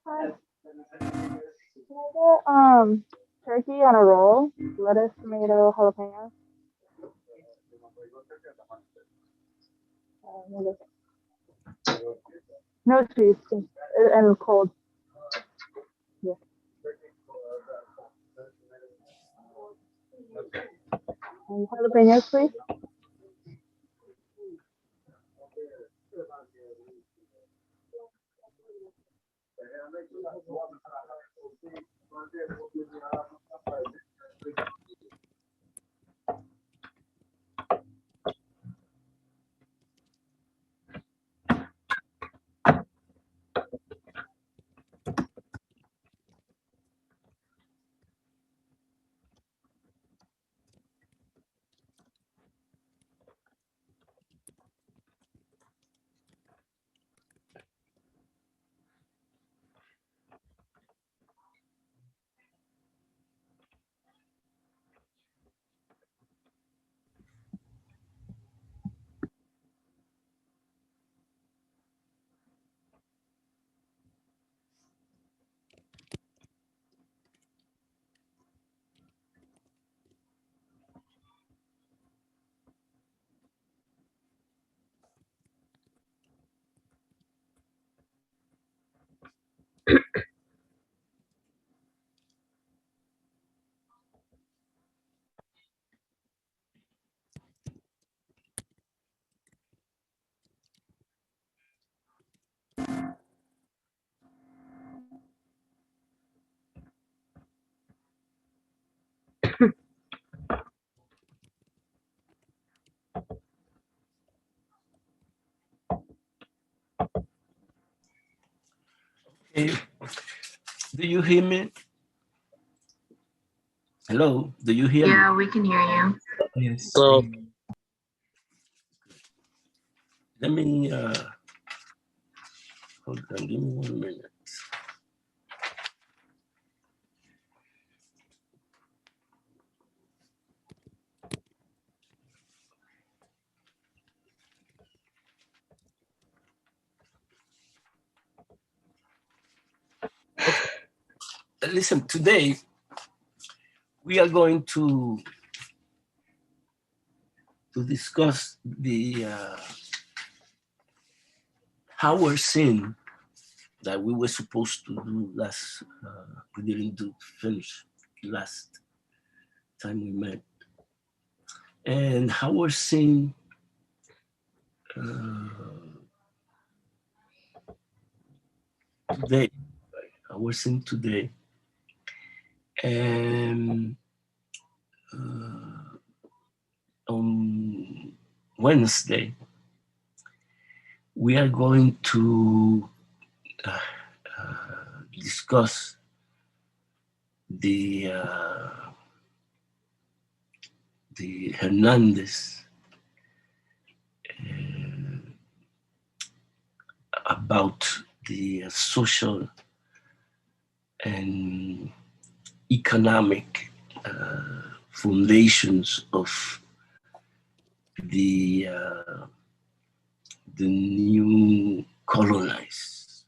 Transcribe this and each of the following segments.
Can I get turkey on a roll, lettuce, tomato, jalapeno. What is it? No cheese and cold. Yeah. And jalapenos, please. Hey, do you hear me? Hello, do you hear me? Yeah, we can hear you. Yes. So Let me, hold on, give me 1 minute. Okay. Listen, today we are going to discuss the our sin that we were supposed to do last, we didn't finish last time we met. And our sin today, our sin today, and on Wednesday, we are going to discuss the Hernandez about the social and economic foundations of the new colonized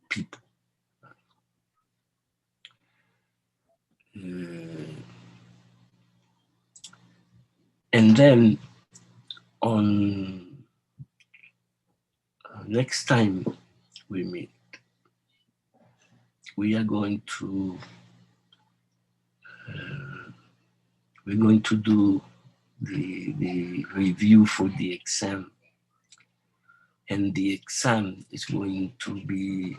people. And then on next time we meet, we are going to do the review for the exam, and the exam is going to be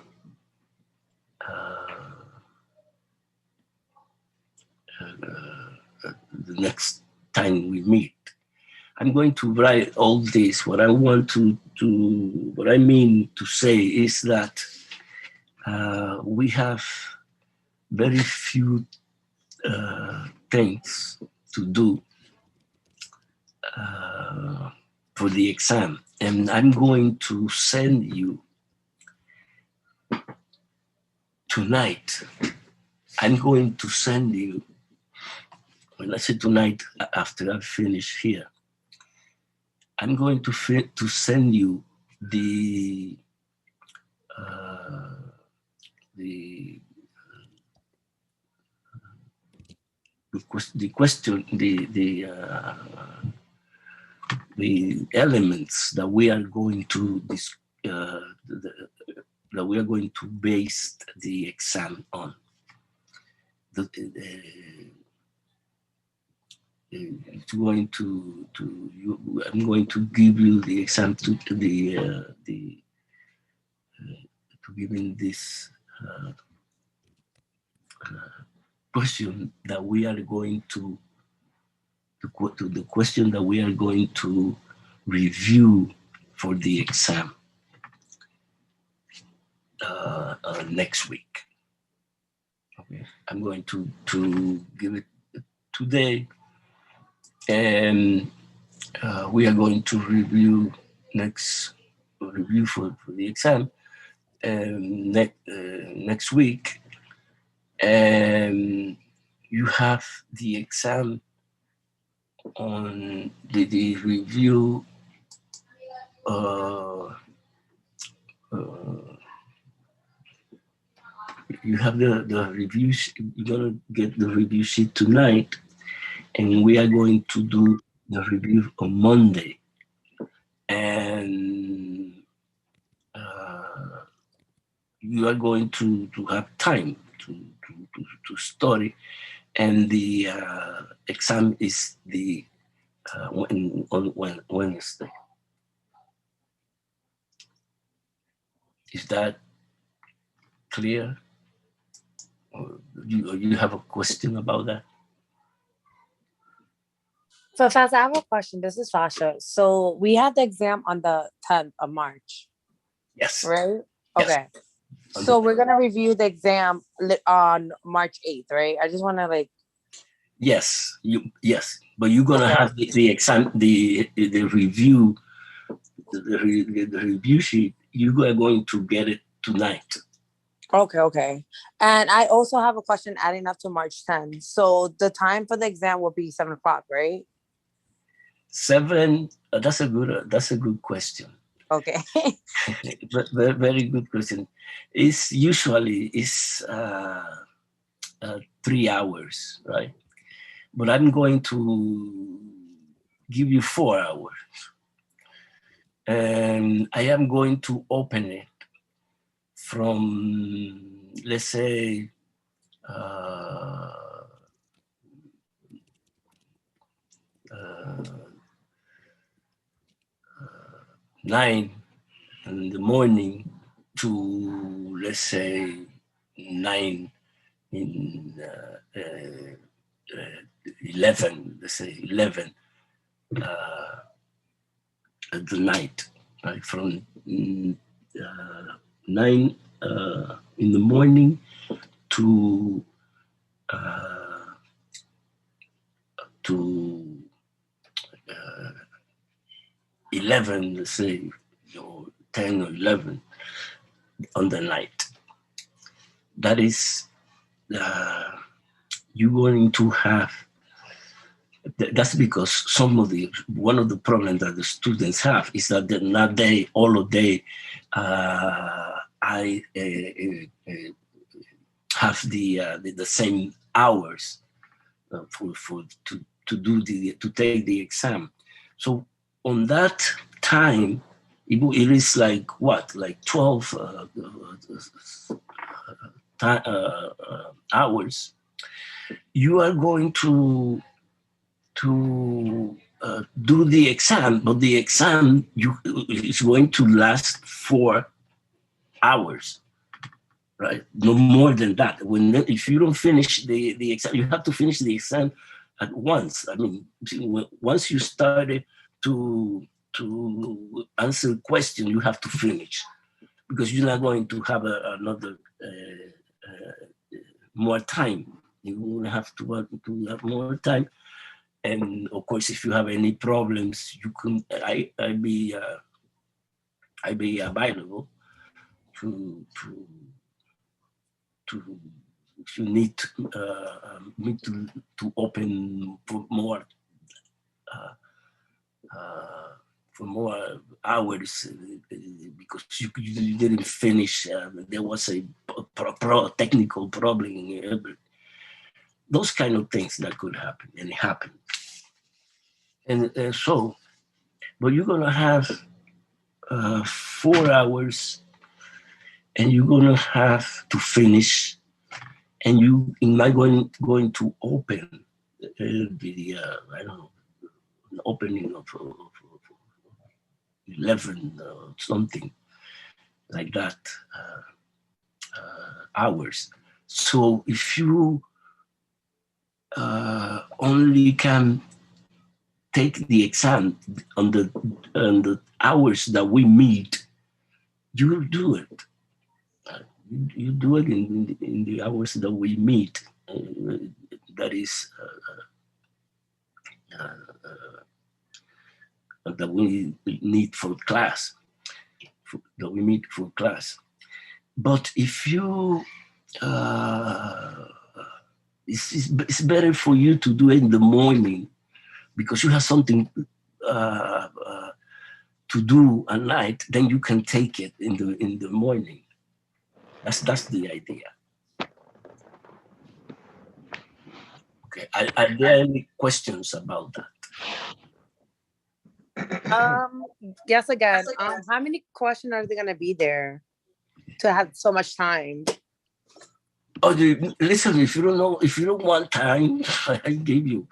the next time we meet. I'm going to write all this. What I want what I mean to say is that we have very few things to do for the exam. And I'm going to send you tonight. I'm going to send you, when I say tonight, after I finish here, I'm going to send you the the question, the elements that we are going to that we are going to base the exam on. It's going to I'm going to give you the exam to giving this question that we are going to the question that we are going to review for the exam next week. Okay, I'm going to give it today, and we are going to review for the exam next week, and you have the exam on the review. You have the review. You're gonna get the review sheet tonight, and we are going to do the review on Monday. And you are going to have time to study, and the exam is on Wednesday. Is that clear? Or you have a question about that? So Sasha, I have a question. This is Sasha. So we had the exam on the 10th of March. Yes. Right? Yes. Okay. So we're gonna review the exam on March 8th, right? I just wanna Yes, but you're gonna have the exam, the review, the review sheet. You are going to get it tonight. Okay. And I also have a question adding up to March 10th. So the time for the exam will be 7 o'clock, right? 7. That's a good question. Okay. Very, very good question. It's usually 3 hours, right? But I'm going to give you 4 hours. And I am going to open it from, let's say, 9 in the morning to, let's say, 9 in 11, let's say 11 at the night, right? From 9 in the morning to 11, let's say, 10 or 11 on the night. That is, you're going to have. That's because one of the problems that the students have is that they're not all day. I have the same hours to take the exam. So on that time, it is like 12 hours. You are going to do the exam, but the exam is going to last 4 hours, right? No more than that. If you don't finish the exam, you have to finish the exam at once. I mean, once you started to answer the question, you have to finish, because you're not going to have another more time. You will have to have more time. And of course, if you have any problems, you can. I'd be available to if you need me to open for for more hours because you didn't finish. There was a technical problem. Those kind of things that could happen, and it happened. And so, but you're gonna have 4 hours, and you're gonna have to finish, and you not going to open the I don't know, an opening of 11 something like that hours. So if you only can take the exam on the hours that we meet, you do it. You do it in the hours that we meet. That is that we need for class. That we meet for class. But if you it's better for you to do it in the morning because you have something to do at night, then you can take it in the morning. That's the idea. Okay. Are there any questions about that? Yes, again. How many questions are they gonna be there to have so much time? Oh, listen, if you don't want time, I gave you.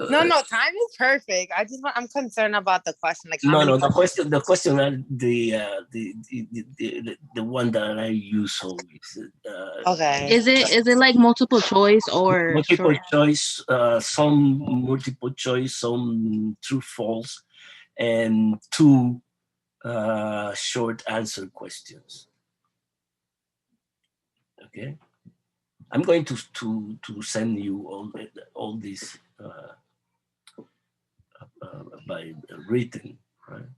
No, time is perfect. I'm concerned about the question. Like, how No, many questions? The question, the one that I use always. Okay. Is it like multiple choice or multiple short? choice? Some multiple choice, some true false, and 2 short answer questions. Okay, I'm going to send you all these by written. Right?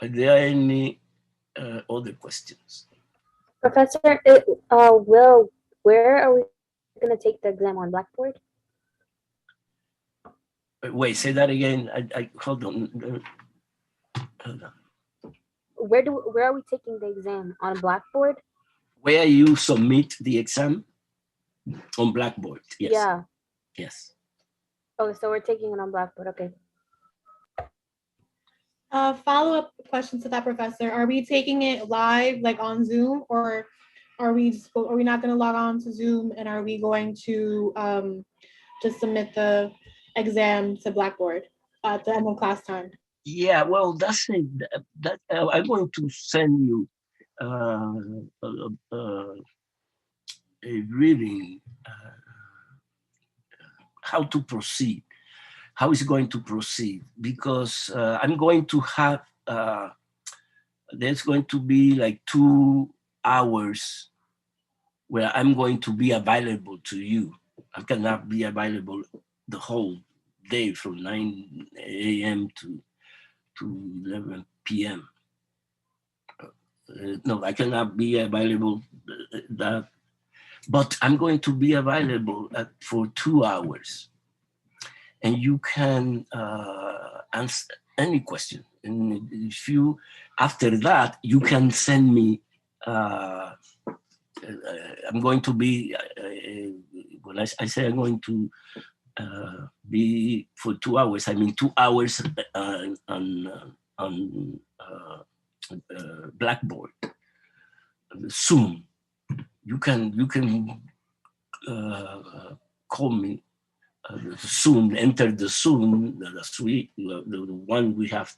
Are there any other questions? Professor, where are we going to take the exam on Blackboard? Wait, say that again. I hold on. Where are we taking the exam on Blackboard? Where you submit the exam on Blackboard? Yes. Yeah. Yes. Oh, so we're taking it on Blackboard. Okay. Follow-up question to that, Professor. Are we taking it live, like on Zoom, or are we not going to log on to Zoom, and are we going to just submit the exam to Blackboard at the end of class time? Yeah, well, that's it. That I'm going to send you a reading how to proceed. How is it going to proceed? Because I'm going to have there's going to be like 2 hours where I'm going to be available to you. I cannot be available the whole day from 9 a.m. to 11 p.m. No, I cannot be available that, but I'm going to be available for 2 hours. And you can answer any question. And if you, after that, you can send me, I'm going to be, when I say I'm going to be for 2 hours, I mean 2 hours on Blackboard, Zoom. You can call me Zoom, enter the Zoom, the suite, the one we have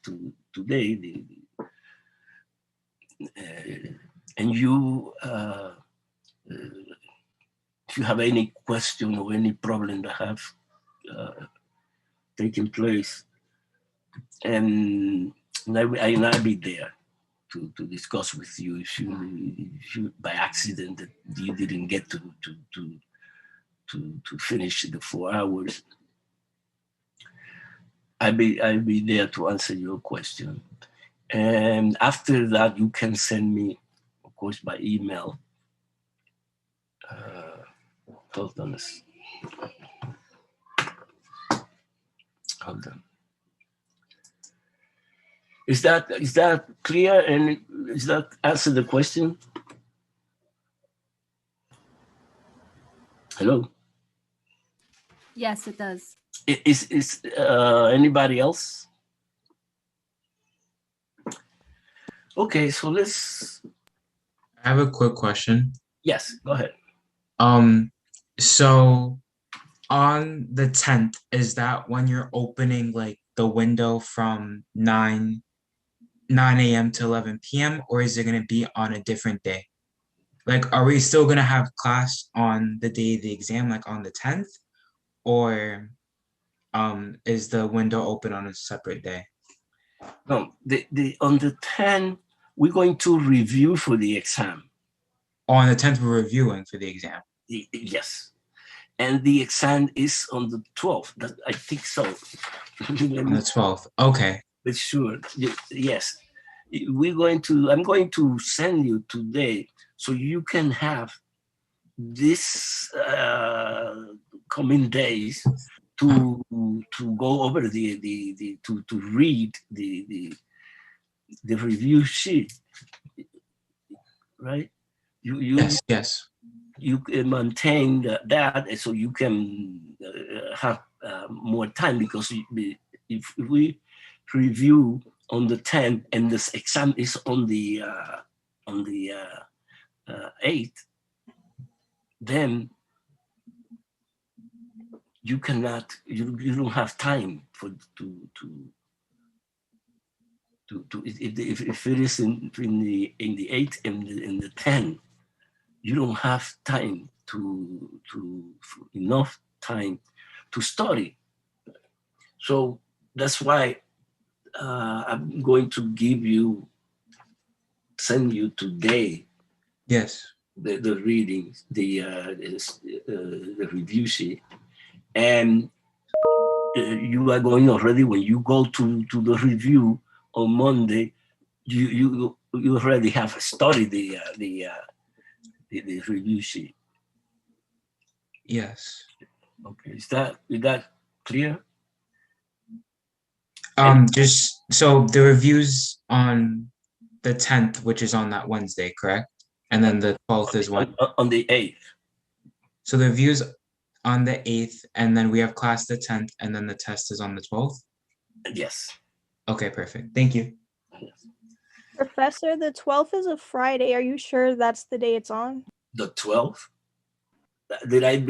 today, and you, if you have any question or any problem that have taken place, and I'll be there to discuss with you if you by accident that you didn't get to finish the 4 hours. I'll be there to answer your question. And after that, you can send me, of course, by email. Hold on. Is that clear? And does that answer the question? Hello? Yes, it does. Is anybody else? Okay, so let's, I have a quick question. yes, go ahead. So on the 10th, is that when you're opening like the window from 9 a.m. to 11 p.m., or is it going to be on a different day? Like, are we still going to have class on the day of the exam, like on the 10th, or is the window open on a separate day? No, the on the 10th, we're going to review for the exam. On the 10th, we're reviewing for the exam. Yes. And the exam is on the 12th. I think so. On the 12th. Okay. But sure. Yes. I'm going to send you today so you can have this coming days to go over to read the review sheet, right? Yes. You can maintain that so you can have more time, because if we review on the 10th and this exam is on the 8th, then you cannot, you don't have time for if it is in the 8th and in the 10th, you don't have time enough time to study. So that's why I'm going to send you today. Yes. The readings, the review sheet, and you are going already, when you go to the review on Monday, you already have studied the review sheet. Yes. Okay, is that clear? Just so the reviews on the 10th, which is on that Wednesday, correct? And then the 12th is when? On the 8th. So the reviews on the 8th, and then we have class the 10th, and then the test is on the 12th? Yes. Okay, perfect. Thank you. Yes. Professor, the 12th is a Friday. Are you sure that's the day it's on? The 12th? Did I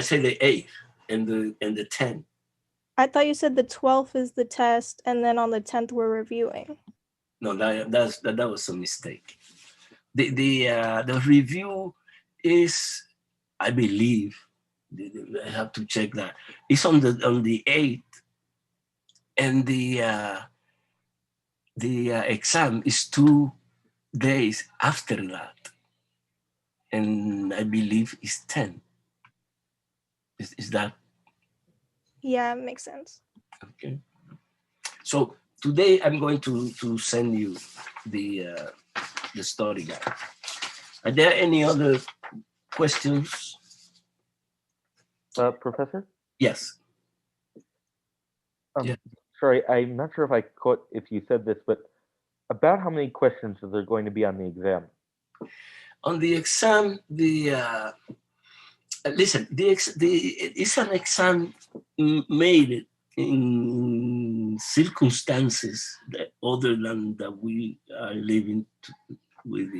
say the 8th and the 10th? I thought you said the 12th is the test, and then on the 10th we're reviewing. No, that was a mistake. The review is, I believe, I have to check that. It's on the 8th, and the exam is 2 days after that, and I believe it's 10. Is that Yeah, it makes sense. okay? So today I'm going to send you the study guide. Are there any other questions? Professor? Yes. Yeah. Sorry, I'm not sure if you said this, but about how many questions are there going to be on the exam? On the exam, listen, it's an exam made in circumstances that other than that we are living with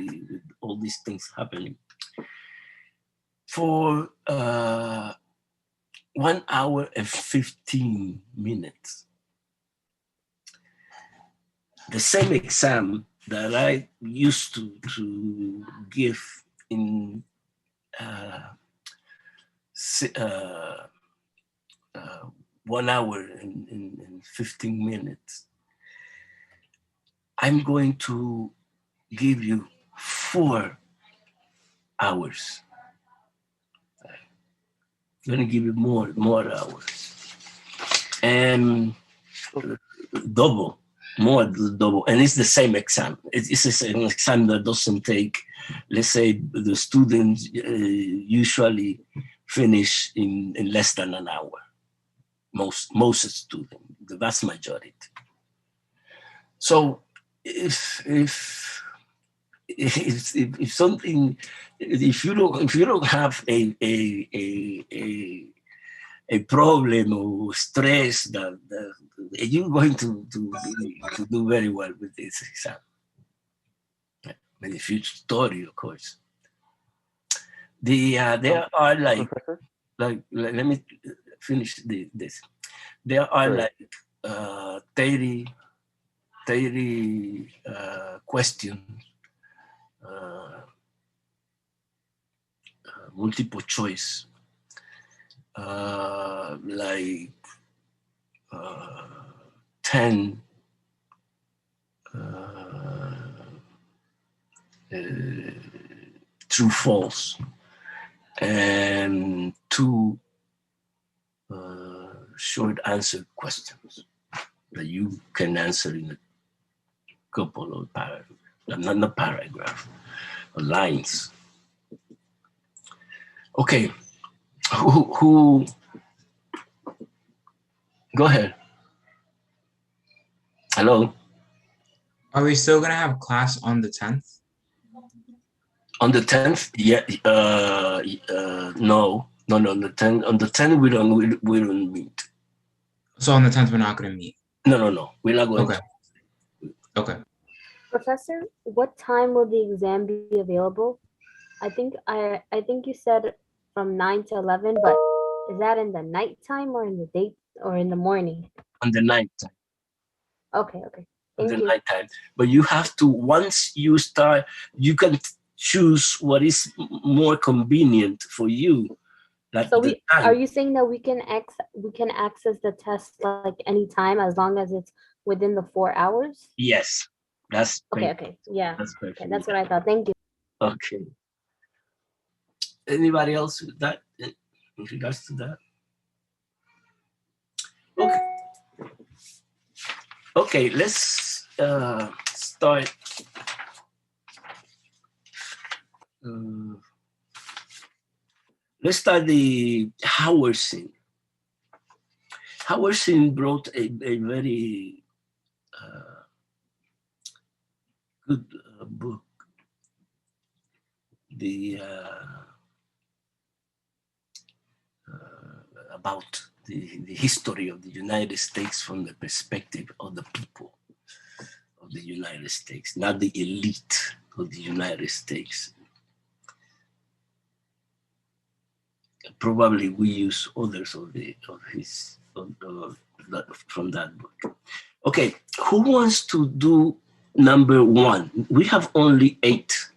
all these things happening. For 1 hour and 15 minutes. The same exam that I used to give in 1 hour and 15 minutes. I'm going to give you 4 hours. I'm going to give you more hours. And double. And it's the same exam. It's an exam that doesn't take, let's say, the students usually finish in less than an hour. Most students, the vast majority. So if something, if you don't have a problem or stress that you're going to do very well with this exam. In the future story, of course. There are like let me finish this. There are like 30 questions, multiple choice, like 10 true false and 2 short answer questions that you can answer in a couple of paragraphs, not a paragraph, lines. Okay, who go ahead. Hello? Are we still gonna have class on the 10th? On the 10th? Yeah, no. On the 10th we don't meet. So on the 10th we're not gonna meet. No. We're not going Okay. Okay. Professor, what time will the exam be available? I think you said from 9 to 11, but is that in the nighttime or in the day or in the morning? On the nighttime. Okay. On Thank the you. nighttime. But you have to, once you start, you can choose what is more convenient for you. Like So are you saying that we can access the test like anytime as long as it's within the 4 hours? Yes. That's great. Okay. Yeah. That's great. Okay, that's what I thought. Thank you. Okay. Anybody else with that in regards to that? Okay, let's start. Let's start the Howardson. Howardson wrote a very good book. About the history of the United States from the perspective of the people of the United States, not the elite of the United States. Probably we use others from that book. Okay, who wants to do number 1? We have only 8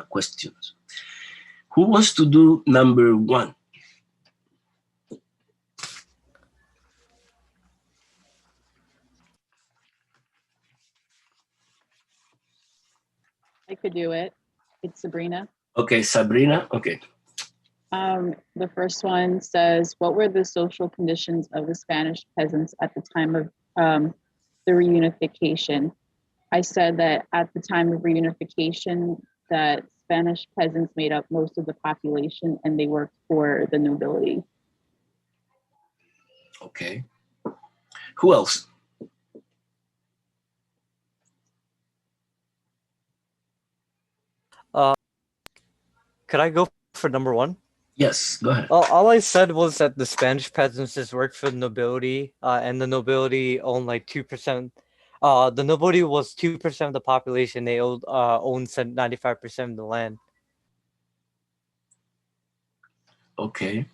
questions. Who wants to do number 1? I could do it. It's Sabrina. Okay, Sabrina. Okay. The first one says, what were the social conditions of the Spanish peasants at the time of the reunification? I said that at the time of reunification, that Spanish peasants made up most of the population and they worked for the nobility. Okay. Who else? Could I go for number 1? Yes, go ahead. All I said was that the Spanish peasants just worked for the nobility, and the nobility owned like 2%. The nobility was 2% of the population. They owned 95% of the land. Okay.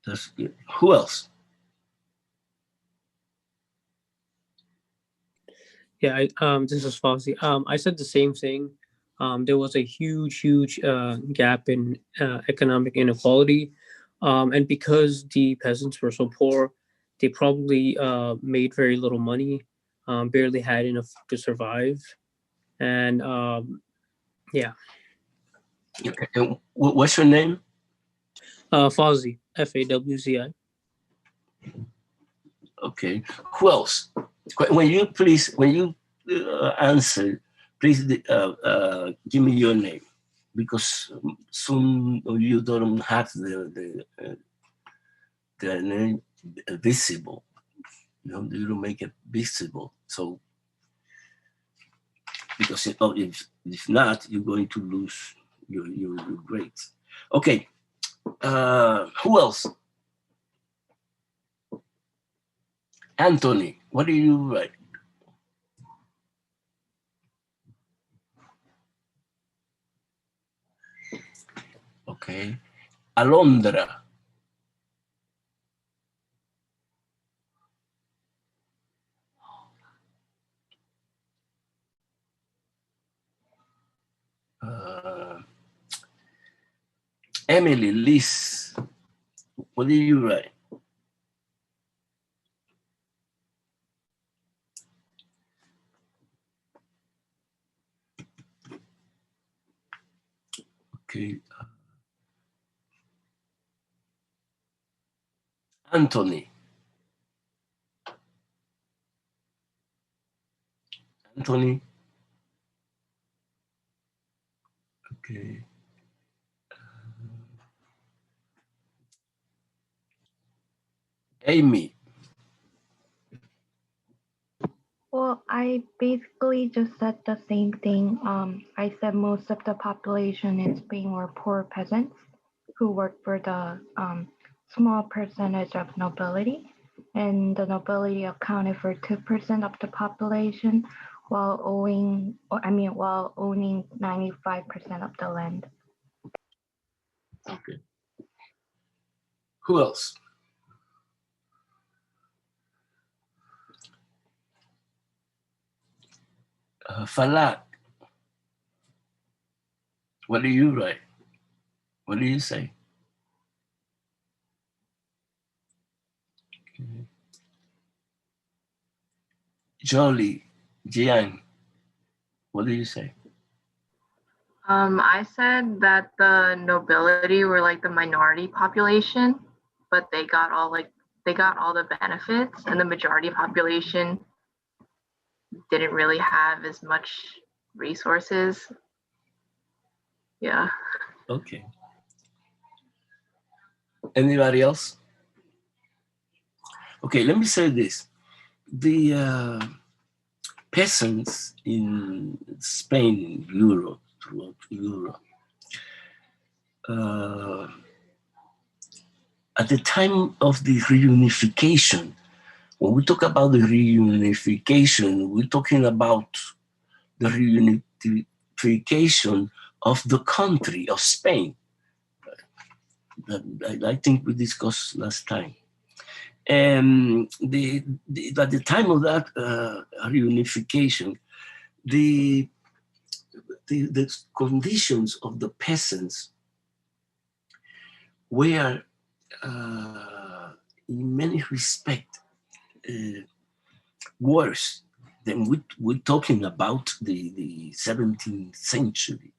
That's good. Who else? Yeah, this is Fauzi. I said the same thing. There was a huge gap in economic inequality. And because the peasants were so poor, they probably made very little money, barely had enough to survive. And yeah. Okay. And what's your name? Fauzi, Fawzi. Okay. Who else? When you answer, please give me your name, because some of you don't have the name visible. You know, you don't make it visible. So, because if not, you're going to lose your grades. Okay, who else? Anthony, what do you write? Okay, Alondra. Emily, Liz, what do you write? Okay. Anthony. Anthony. Okay. Amy. Well, I basically just said the same thing. I said most of the population in Spain were poor peasants who worked for the small percentage of nobility, and the nobility accounted for 2% of the population, while owning 95% of the land. Okay. Who else? Falat. What do you write? What do you say? Okay. Jolie, Jian, what do you say? I said that the nobility were like the minority population, but they got all the benefits, and the majority population didn't really have as much resources. Yeah. Okay. Anybody else? Okay, let me say this. The peasants in Spain, Europe, throughout Europe, at the time of the reunification, when we talk about the reunification, we're talking about the reunification of the country of Spain. I think we discussed last time. And at the time of that reunification, the conditions of the peasants were, in many respects, worse than we're talking about the 17th century,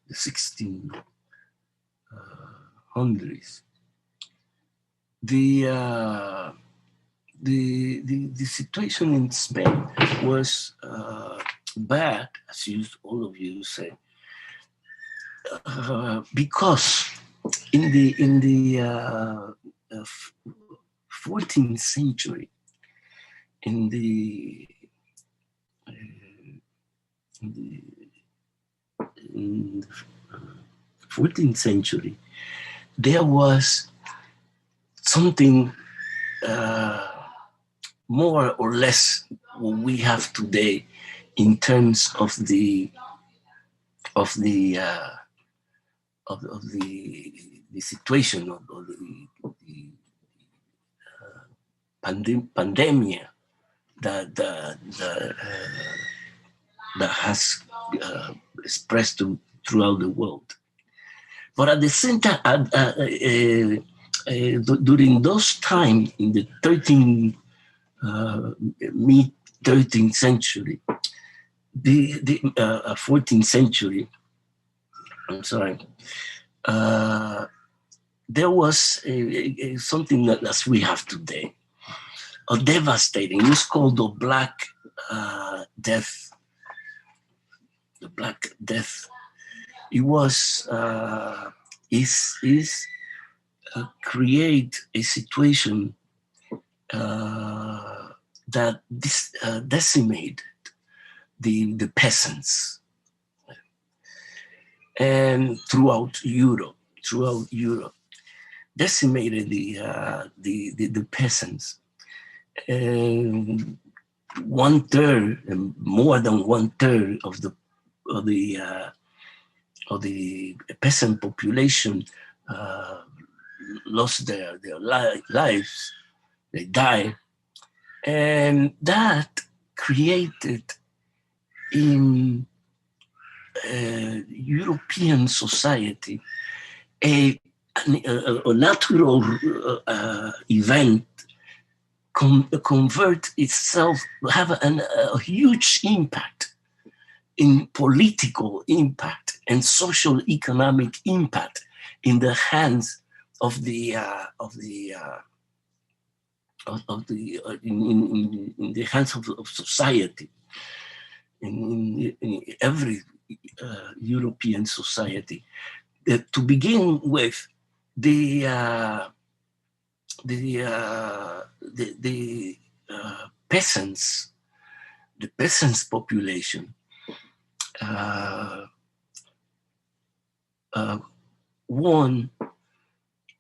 the 1600s. The situation in Spain was bad, as all of you say, because in the 14th century, in the 14th century, there was something more or less what we have today in terms of the situation of the pandemic that has spread throughout the world. But at the same time, during those times in the mid 13th century, the 14th century, I'm sorry, there was something that as we have today, a devastating. It's called the Black Death. The Black Death. It was create a situation that decimated the peasants, and throughout Europe, decimated the peasants. And more than one third of the peasant population lost their lives. They died, and that created in European society a natural event convert itself, have a huge impact in political impact and social economic impact in the hands of the in the hands of society, in every European society. To begin with, the peasants, the peasants population won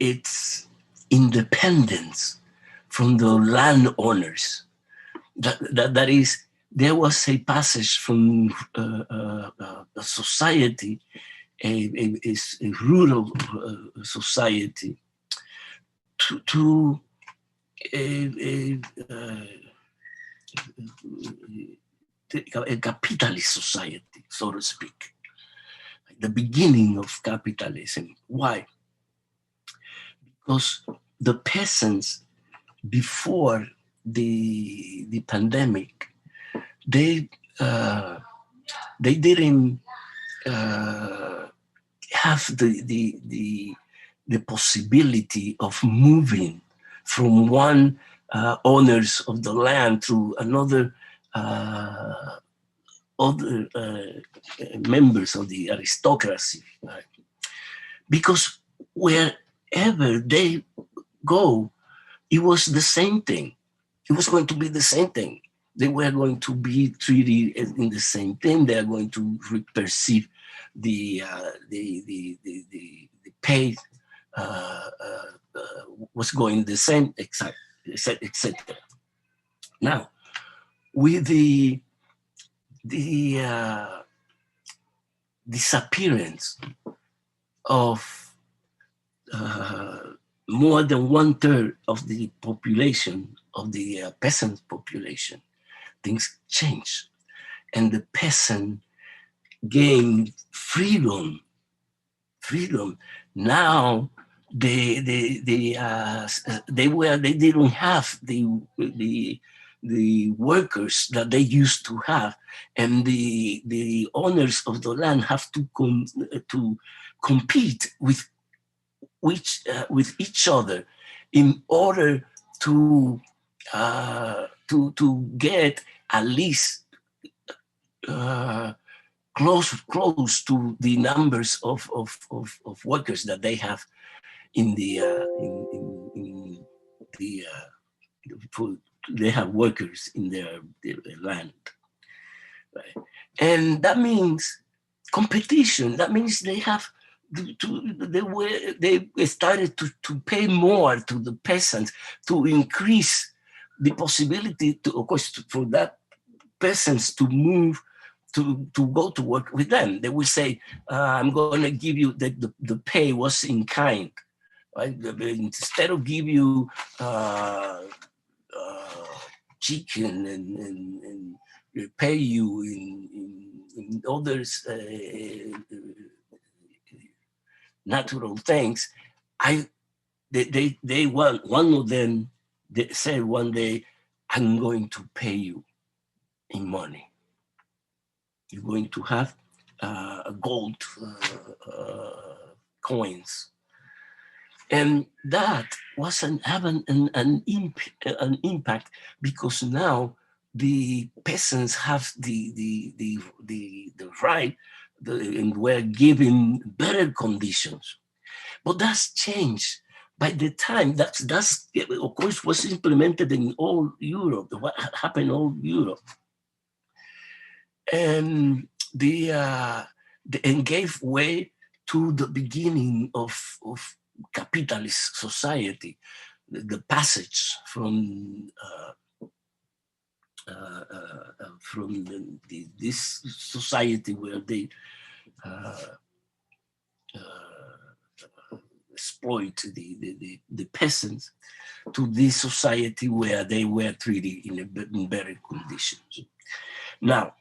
its independence from the landowners. That is, there was a passage from a society, a rural society, to a capitalist society, so to speak. The beginning of capitalism. Why? Because the peasants, before the pandemic, they didn't have the possibility of moving from one owners of the land to another other members of the aristocracy, right? Because wherever they go, it was the same thing. It was going to be the same thing. They were going to be treated in the same thing. They are going to perceive the pay was going the same, etc. Now, with the disappearance of more than one third of the population, of the peasant population, things change, and the peasant gained freedom. Now they didn't have the workers that they used to have, and the owners of the land have to compete with each other in order to get at least close to the numbers of workers that they have in the they have workers in their land, right? And that means competition. That means they have they started to pay more to the peasants to increase the possibility to, of course, for that peasants to move to go to work with them. They will say, I'm going to give you the pay was in kind, right? Instead of give you chicken and pay you in others natural things. They want, one of them, they said one day, I'm going to pay you in money. You're going to have gold coins. And that wasn't having an impact, because now the peasants have the right and were given better conditions. But that's changed by the time that's of course was implemented in all Europe, what happened in all Europe, and and gave way to the beginning of capitalist society, the passage from this society where they exploit the peasants to this society where they were treated in better conditions. Now,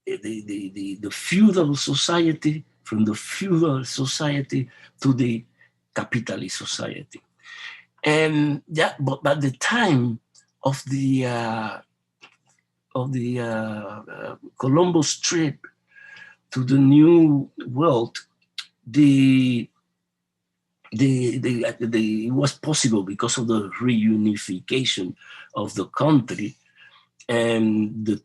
the feudal society, from the feudal society to the capitalist society. And but by the time of the Columbus trip to the New World, it was possible because of the reunification of the country and the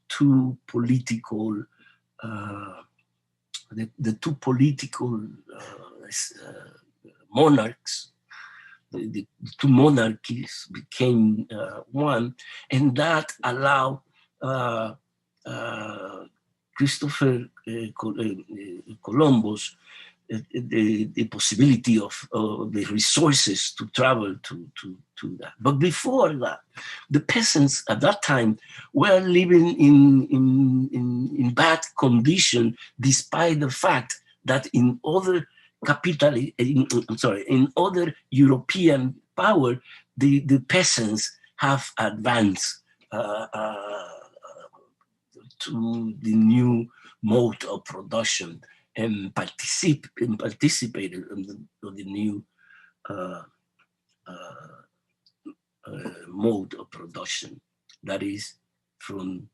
two political monarchs. The two monarchies became one, and that allowed Christopher Columbus the possibility of the resources to travel to that. But before that, the peasants at that time were living in bad condition, despite the fact that in other in other European power, the peasants have advanced to the new mode of production and participated in the new mode of production, that is from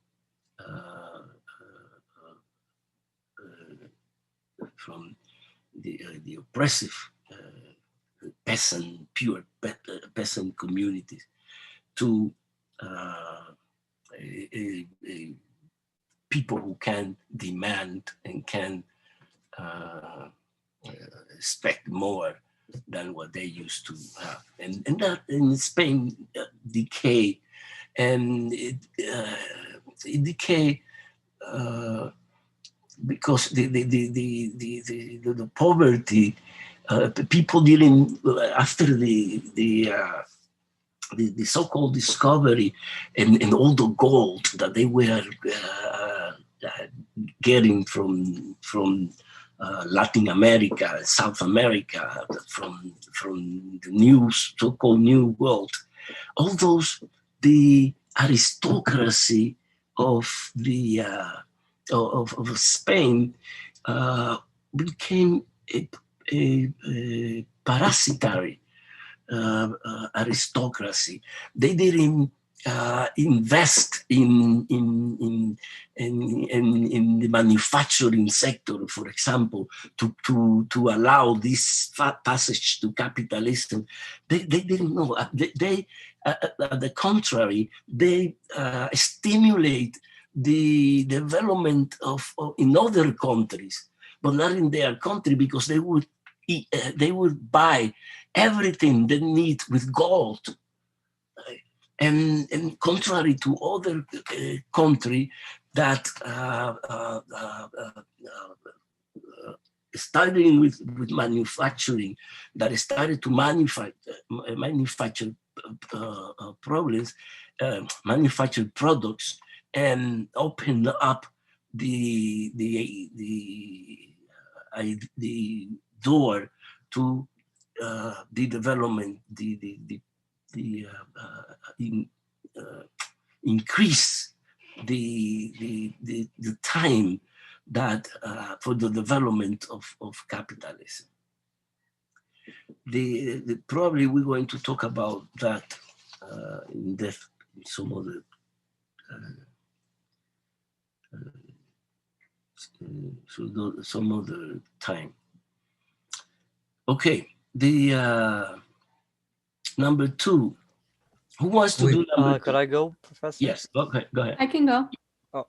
the oppressive pure peasant communities to people who can demand and can expect more than what they used to have. And that in Spain decay, and it decay because the poverty, people dealing after the so-called discovery and all the gold that they were getting from Latin America, South America, from the new so-called New World, all those, the aristocracy of the of Spain became a parasitary aristocracy. They didn't invest in the manufacturing sector, for example, to allow this passage to capitalism. They didn't know. They at the contrary, they stimulate the development of in other countries, but not in their country, because they would buy everything they need with gold. And contrary to other country that starting with manufacturing, that started to manufacture manufactured products, and open up the door to the development, increase the time that for the development of capitalism. Probably we're going to talk about that in depth in some other some other time. Okay, the number 2. Who wants to do number 2? Could I go, Professor? Yes, okay, go ahead. I can go. Oh,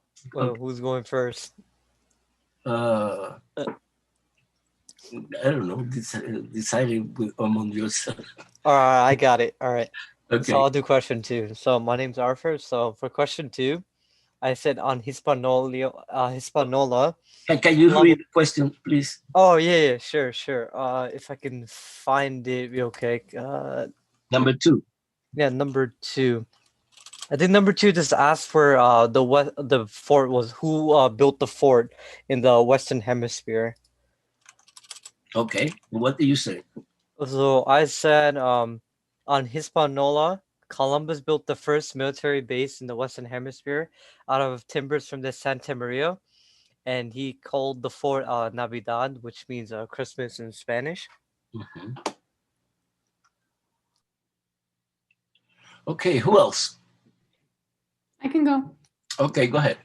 who's going first? I don't know, deciding among yourself. All right, I got it. All right. So Okay. I'll do question 2. So my name's Arthur. So for question 2, I said on Hispaniola. Can you read the question, please? Oh yeah, sure. If I can find it real quick. Number 2. Yeah, number 2. I think number 2 just asked for the fort was who built the fort in the Western Hemisphere. Okay. What do you say? So I said on Hispaniola, Columbus built the first military base in the Western Hemisphere out of timbers from the Santa Maria, and he called the fort Navidad, which means Christmas in Spanish. Okay, who else? I can go. Okay, go ahead.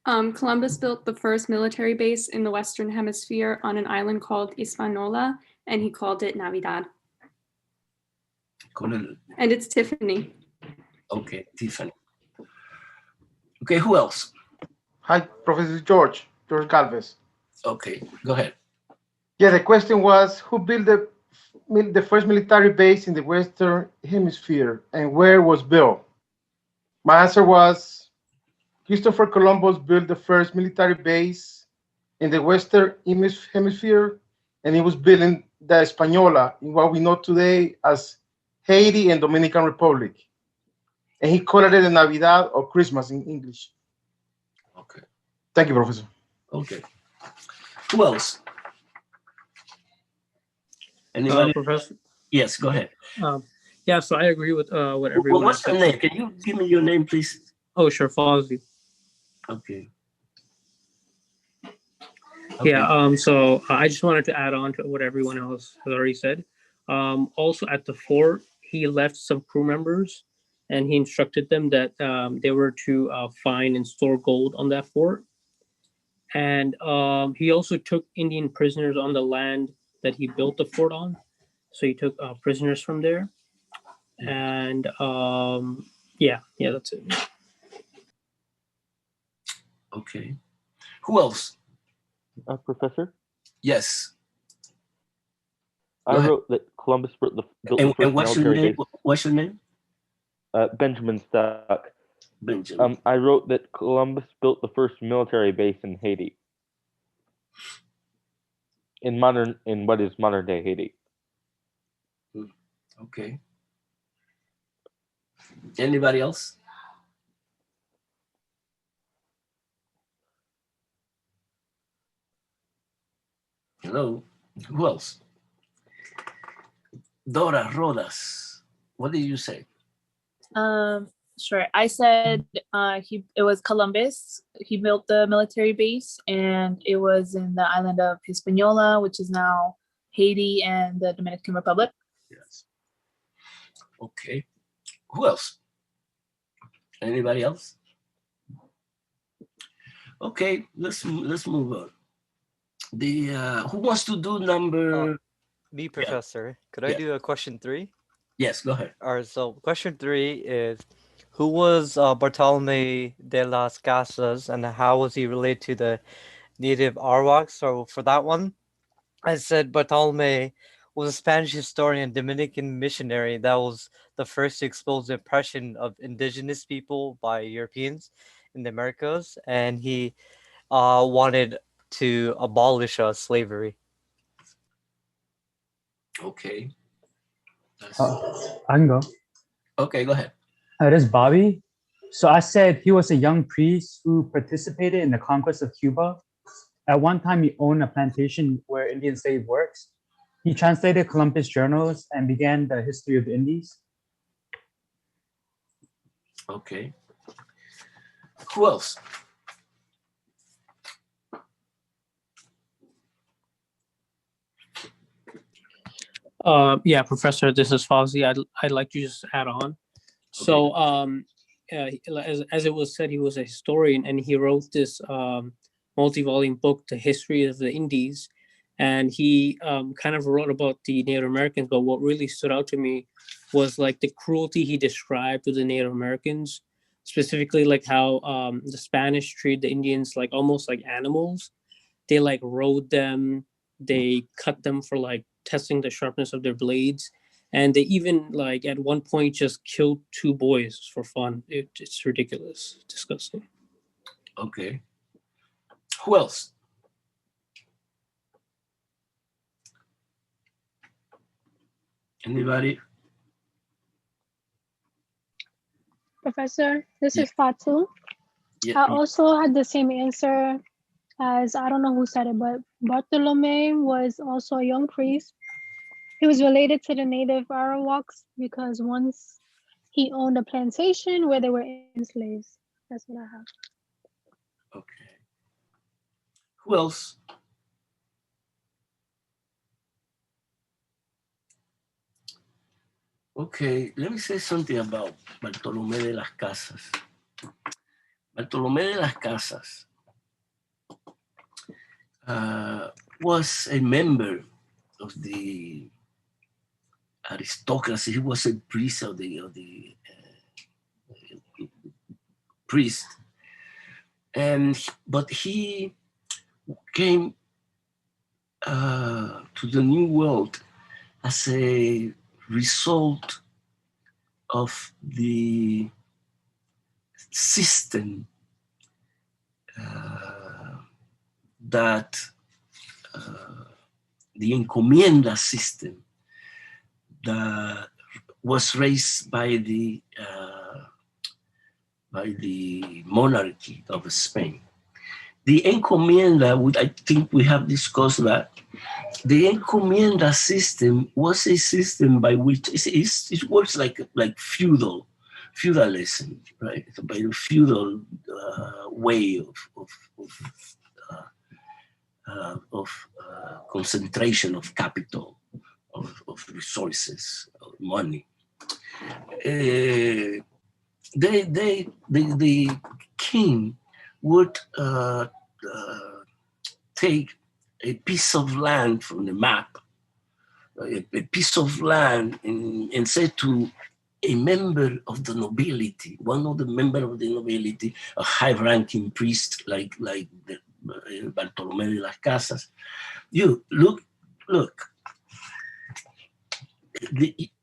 Columbus built the first military base in the Western Hemisphere on an island called Hispaniola, and he called it Navidad. And it's Tiffany. Okay, Tiffany. Okay, who else? Hi, Professor George Galvez. Okay, go ahead. Yeah, the question was who built the first military base in the Western Hemisphere and where was built? My answer was Christopher Columbus built the first military base in the Western Hemisphere, and it was built in the Española, in what we know today as Haiti and Dominican Republic. And he called it the Navidad or Christmas in English. Okay. Thank you, Professor. Okay. Who else? Anybody? Professor? Yes, go ahead. Yeah, so I agree with what everyone What's has your said. name? Can you give me your name, please? Oh, sure, Fozzie. Okay. Yeah, so I just wanted to add on to what everyone else has already said. Also at the fort, he left some crew members and he instructed them that they were to find and store gold on that fort. And he also took Indian prisoners on the land that he built the fort on. So he took prisoners from there. And yeah, that's it. Okay. Who else? Professor? Yes. I wrote that Columbus built the first what's your military name? base. What's your name? Benjamin Stuck. Benjamin. I wrote that Columbus built the first military base in Haiti. In what is modern day Haiti. Okay. Anybody else? Hello. Who else? Dora Rodas. What did you say? Sure. I said it was Columbus. He built the military base, and it was in the island of Hispaniola, which is now Haiti and the Dominican Republic. Yes. Okay. Who else? Anybody else? Okay, let's move on. The who wants to do number? Me, Professor. Could I do a question 3? Yes, go ahead. All right. So question 3 is, who was Bartolome de las Casas, and how was he related to the native Arawaks? So for that one, I said Bartolome was a Spanish historian and Dominican missionary that was the first to expose the oppression of indigenous people by Europeans in the Americas, and he wanted to abolish slavery. Okay. I can go. Okay, go ahead. This is Bobby. So I said he was a young priest who participated in the conquest of Cuba. At one time, he owned a plantation where Indian slave works. He translated Columbus journals and began the history of the Indies. Okay. Who else? Yeah, Professor, this is Fozzie. I'd like to just add on. So, as it was said, he was a historian and he wrote this multi-volume book, The History of the Indies. And he kind of wrote about the Native Americans, but what really stood out to me was like the cruelty he described to the Native Americans, specifically like how the Spanish treated the Indians like almost like animals. They like rode them, They cut them for like testing the sharpness of their blades. And they even like at one point just killed 2 boys for fun. It's ridiculous, disgusting. Okay. Who else? Anybody? Professor, this Yeah. is Fatu. Yeah. I also had the same answer as, I don't know who said it, but Bartolome was also a young priest. He was related to the native Arawaks because once he owned a plantation where they were enslaved. That's what I have. Okay. Who else? Okay, let me say something about Bartolomé de las Casas. Bartolomé de las Casas was a member of the aristocracy. He was a priest of the priest, but he came to the New World as a result of the system that the encomienda system that was raised by the monarchy of Spain. The encomienda, I think we have discussed that. The encomienda system was a system by which it works like feudalism, right? By the feudal way of concentration of capital, of resources, of money. The king would take a piece of land from the map, a piece of land, and say to a member of the nobility, one of the members of the nobility, a high-ranking priest like Bartolomé de las Casas, you look.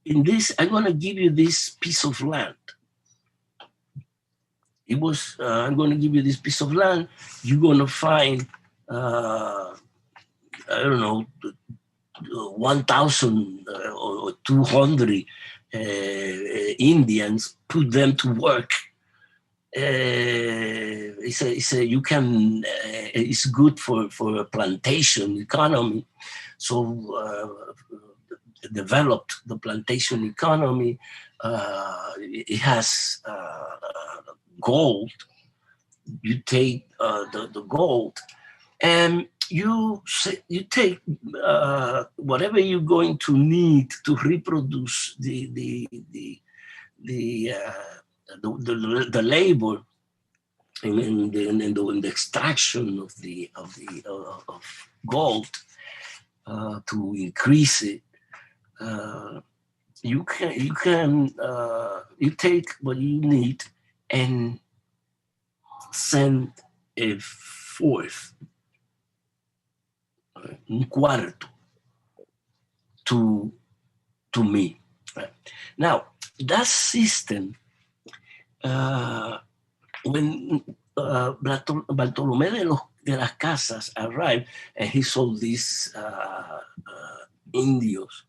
In this, I'm going to give you this piece of land. It was, I'm going to give you this piece of land. You're going to find, I don't know, 1,000 or 200 Indians, put them to work. You can, it's good for a plantation economy. So developed the plantation economy. It has gold. You take the gold, and you take whatever you're going to need to reproduce the labor in the extraction of gold to increase it. You take what you need and send a fourth, un cuarto, to me. Right? Now, that system, when Bartolomé de las Casas arrived and he saw these Indios,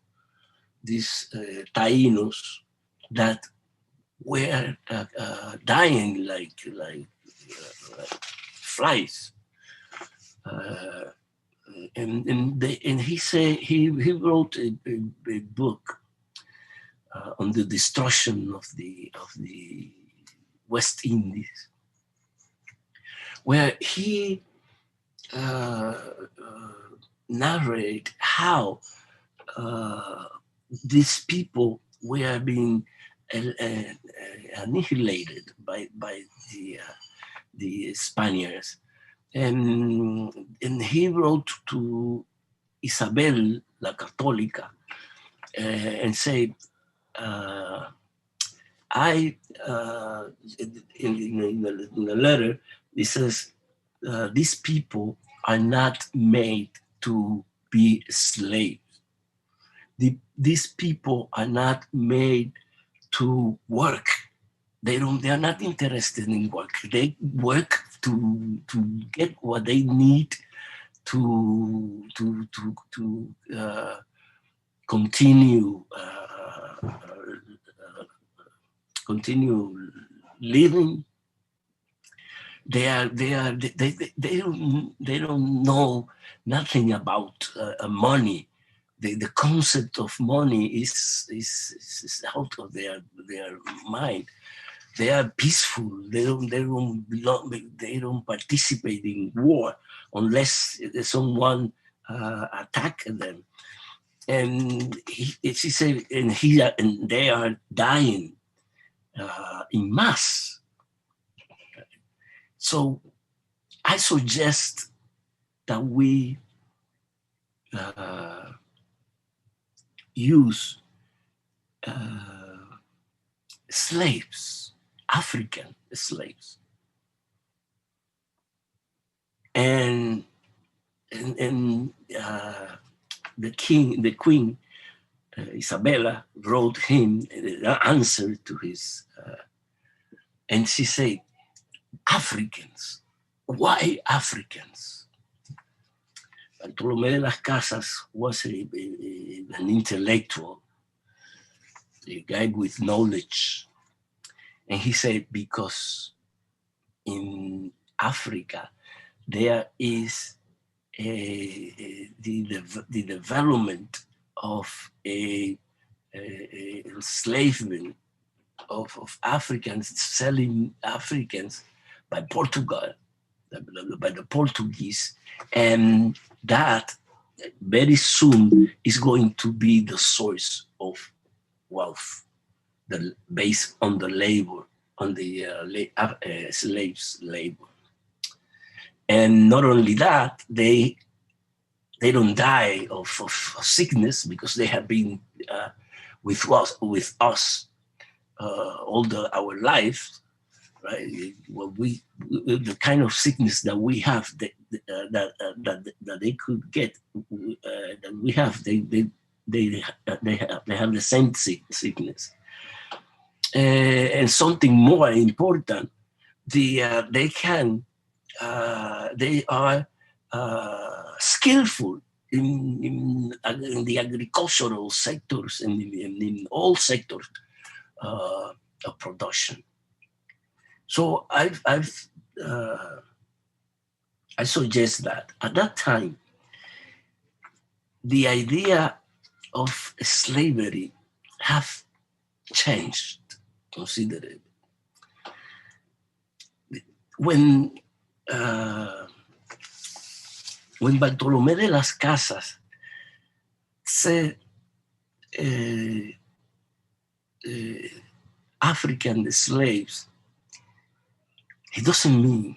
these Taínos that were dying like flies, and he said he wrote a book on the destruction of the West Indies, where he narrate how these people were being annihilated by the Spaniards, and he wrote to Isabel la Católica and said, in a letter, he says, these people are not made to be slaves. These people are not made to work. They are not interested in work. They work to get what they need to continue living. They don't know nothing about money. The concept of money is out of their mind. They are peaceful. They don't participate in war unless someone attack them. And she said, and they are dying in mass. So I suggest that we use slaves, African slaves, and the queen Isabella wrote him an answer to his, and she said, Africans. Why Africans? Bartolomé de las Casas was an intellectual, a guy with knowledge. And he said, because in Africa, there is the development of a enslavement of Africans, selling Africans by Portugal, by the Portuguese, and that very soon is going to be the source of wealth, based on the labor, on the slaves' labor. And not only that, they don't die of sickness because they have been with us all our life, right? Well, the kind of sickness that we have that they could get, that we have, they have the same sickness. And something more important, they are skillful in the agricultural sectors and in all sectors of production. So I suggest that at that time, the idea of slavery have changed considerably. When Bartolomé de las Casas said African slaves, it doesn't mean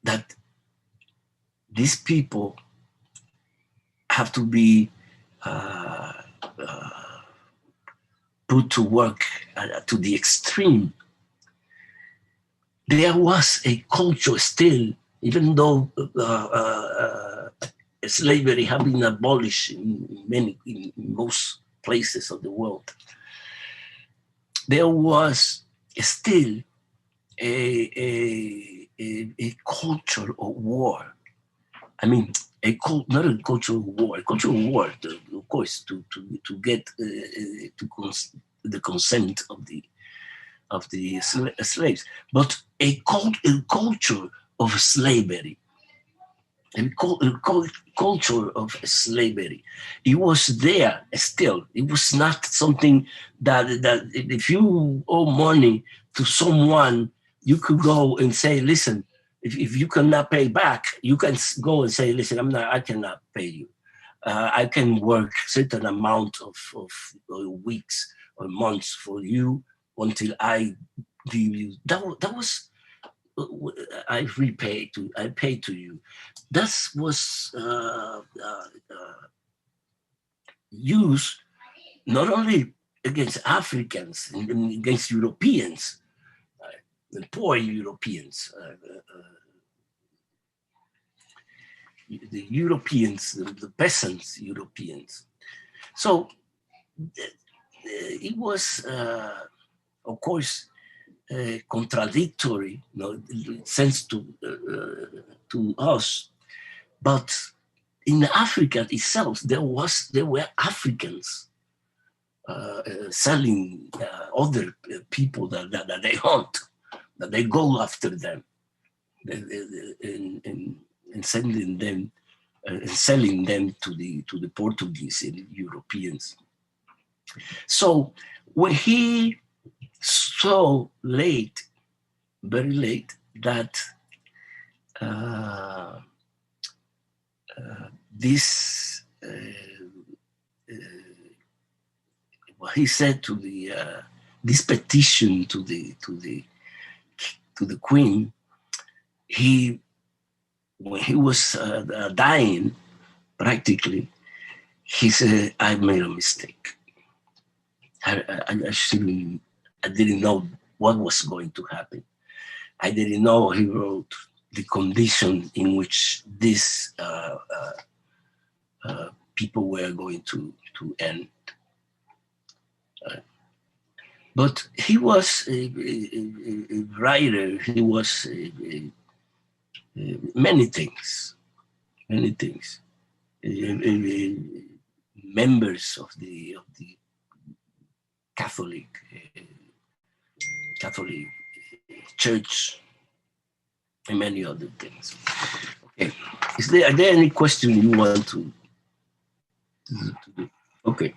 that these people have to be put to work to the extreme. There was a culture still, even though slavery had been abolished in most places of the world. There was still a culture of war. I mean, not a culture of war. A culture of war, of course, to get the consent of the slaves, but a culture of slavery. A culture of slavery. It was there still. It was not something that if you owe money to someone, you could go and say, listen, if you cannot pay back, you can go and say, listen, I cannot pay you. I can work certain amount of weeks or months for you until I give you. That was I pay to you. That was used not only against Africans, against Europeans, the poor Europeans. the Europeans, the peasants, Europeans. So it was, of course, contradictory, sense to us, but in Africa itself, there were Africans selling other people that they hunt, that they go after them, and sending them and selling them to the Portuguese and Europeans. So when he saw late, very late, that this, what he said to the this petition to the Queen, when he was dying, practically, he said, "I made a mistake. I didn't know what was going to happen. I didn't know," he wrote, "the condition in which these people were going to end." But he was a writer. He was many things. Members of the Catholic Church, and many other things. Okay, are there any question you want to do? Okay,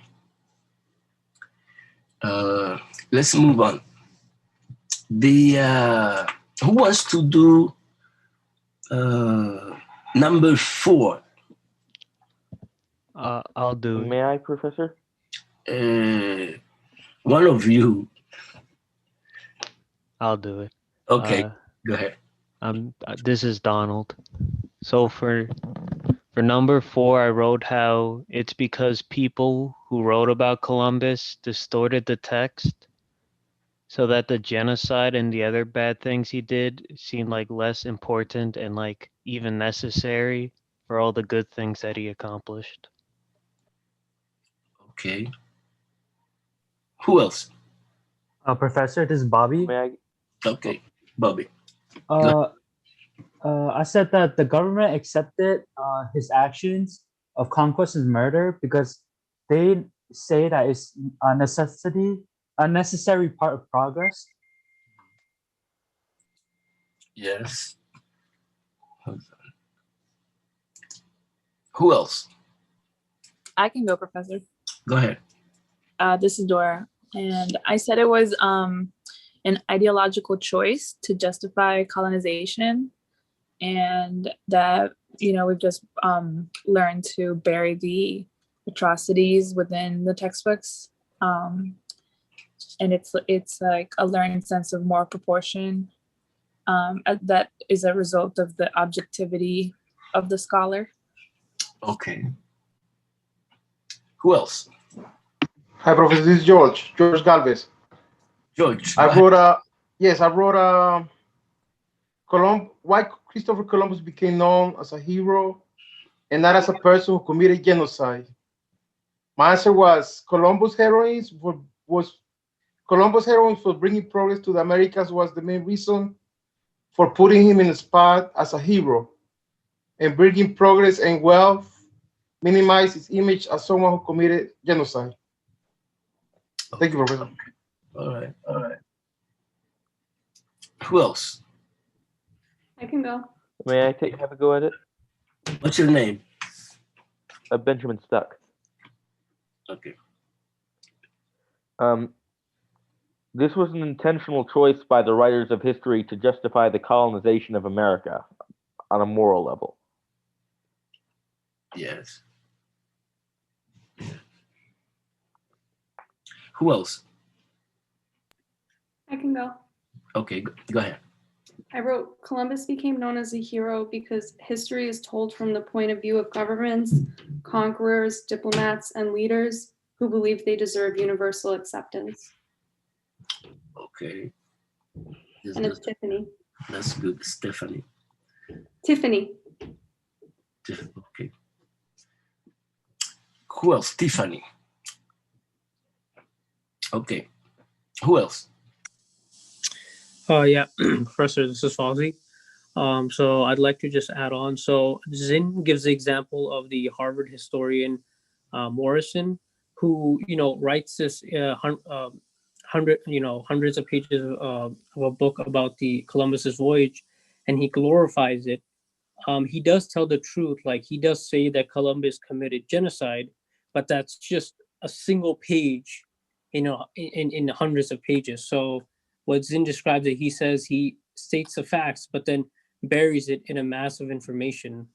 let's move on. Who wants to do number 4? I'll do it. May I, Professor? One of you. I'll do it. Okay, go ahead. This is Donald. So for number 4, I wrote how it's because people who wrote about Columbus distorted the text so that the genocide and the other bad things he did seemed like less important and like even necessary for all the good things that he accomplished. Okay. Who else? Professor, this is Bobby. Okay, Bobby. I said that the government accepted his actions of conquest and murder because they say that it's a necessary part of progress. Yes. Who else? I can go, Professor. Go ahead. This is Dora, and I said it was an ideological choice to justify colonization, and that we've just learned to bury the atrocities within the textbooks, and it's like a learned sense of moral proportion that is a result of the objectivity of the scholar. Okay. Who else? Hi, Professor. This is George Galvez. George. I wrote why Christopher Columbus became known as a hero and not as a person who committed genocide. My answer was Columbus' heroism for bringing progress to the Americas was the main reason for putting him in a spot as a hero, and bringing progress and wealth minimize his image as someone who committed genocide. Thank you, Professor. All right. Who else? I can go. May I have a go at it? What's your name? Benjamin Stuck. Okay. This was an intentional choice by the writers of history to justify the colonization of America on a moral level. Yes. Who else? I can go. Okay, go ahead. I wrote, Columbus became known as a hero because history is told from the point of view of governments, conquerors, diplomats, and leaders who believe they deserve universal acceptance. Okay. And it's Tiffany. That's good, Stephanie. Tiffany. Okay. Who else? Tiffany. Okay. Who else? Yeah, Professor, this is Fawzi. So I'd like to just add on. So Zinn gives the example of the Harvard historian Morrison, who writes this hundreds of pages of a book about the Columbus's voyage, and he glorifies it. He does tell the truth, like he does say that Columbus committed genocide, but that's just a single page, in hundreds of pages. So what Zinn describes it, he says he states the facts, but then buries it in a mass of information,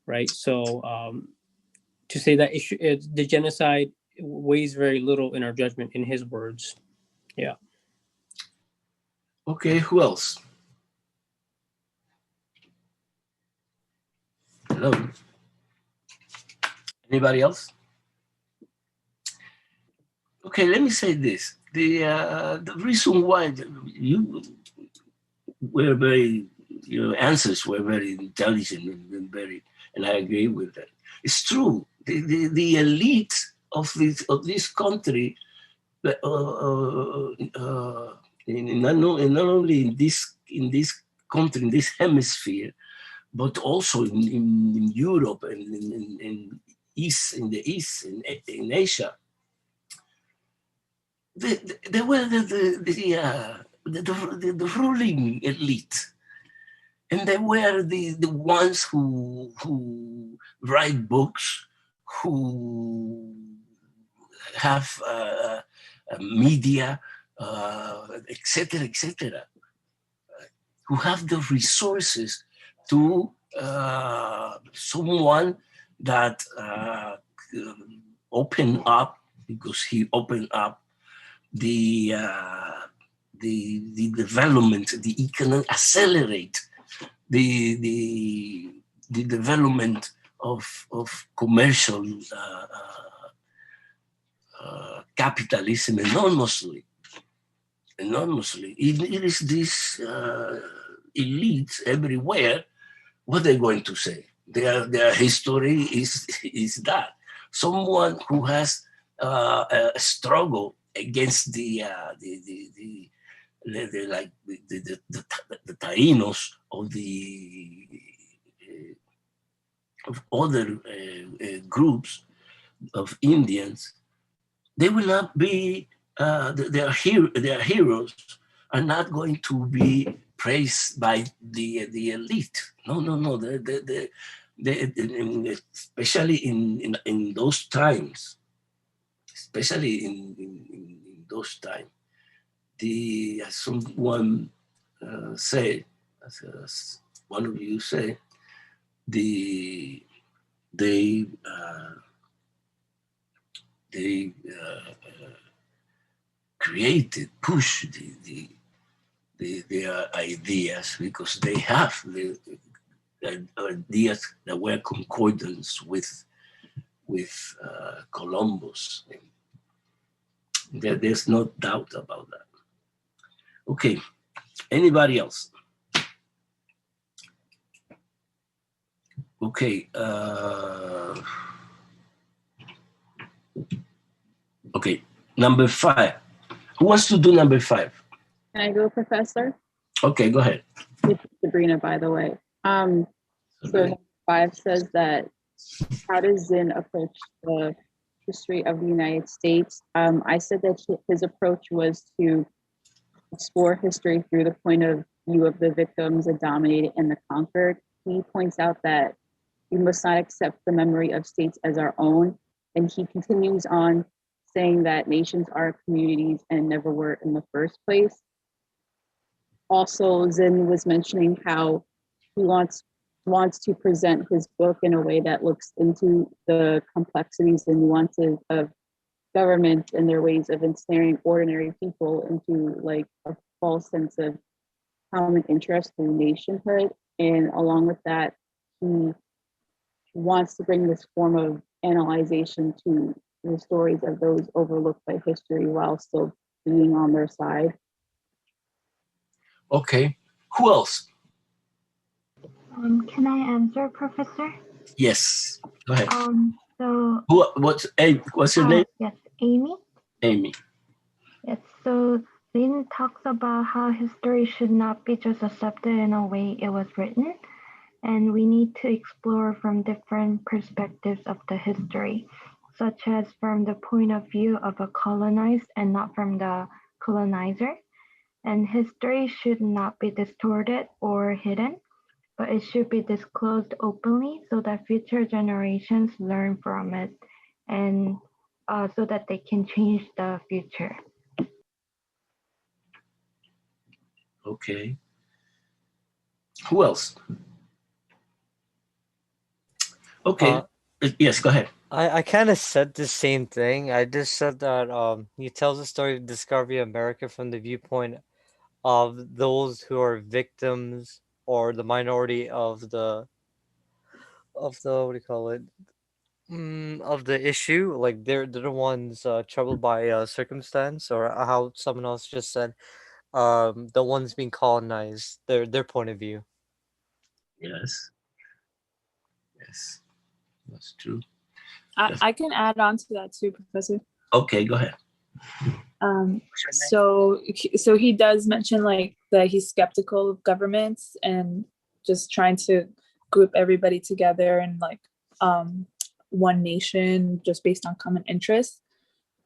right? So to say that the genocide weighs very little in our judgment, in his words. Yeah. Okay, who else? Hello. Anybody else? Okay, let me say this. The reason why you were very, your answers were very intelligent and very, and I agree with that. It's true. The elite of this country, not only in this country, in this hemisphere, but also in Europe and in the East, in Asia. They were the ruling elite, and they were the ones who write books, who have media, etc., etc., who have the resources to someone that open up, because he opened up the development, the economic, accelerate the development of commercial capitalism enormously. It is this elites everywhere. What they're going to say? Their history is that someone who has a struggle against the Taínos of other groups of Indians. They will not be their heroes are not going to be praised by the elite. No. Especially in those times, especially in those times, as someone say, as one of you say, they created, pushed their ideas because they have the ideas that were concordance with Columbus. There's no doubt about that. Okay, anybody else? Okay. Okay, number 5. Who wants to do number 5? Can I go, Professor? Okay, go ahead. It's Sabrina, by the way. So number 5 says that, how does Zinn approach the history of the United States? I said that his approach was to explore history through the point of view of the victims, the dominated, and the conquered. He points out that we must not accept the memory of states as our own. And he continues on saying that nations are communities and never were in the first place. Also, Zinn was mentioning how he wants to present his book in a way that looks into the complexities and nuances of government and their ways of ensnaring ordinary people into like a false sense of common interest in nationhood. And along with that, he wants to bring this form of analyzation to the stories of those overlooked by history while still being on their side. Okay, who else? Can I answer, Professor? Yes, go ahead. So What's your name? yes, Amy. Amy. Yes, so Lynn talks about how history should not be just accepted in a way it was written, and we need to explore from different perspectives of the history, such as from the point of view of a colonized and not from the colonizer. And history should not be distorted or hidden, but it should be disclosed openly so that future generations learn from it and so that they can change the future. Okay. Who else? Okay. Yes, go ahead. I kind of said the same thing. I just said that he tells the story of Discovery America from the viewpoint of those who are victims or the minority of the what do you call it? Of the issue. Like they're the ones troubled by circumstance, or how someone else just said, the ones being colonized. Their point of view. Yes. Yes, that's true. I can add on to that too, Professor. Okay, go ahead. So he does mention like that he's skeptical of governments and just trying to group everybody together in like one nation just based on common interests.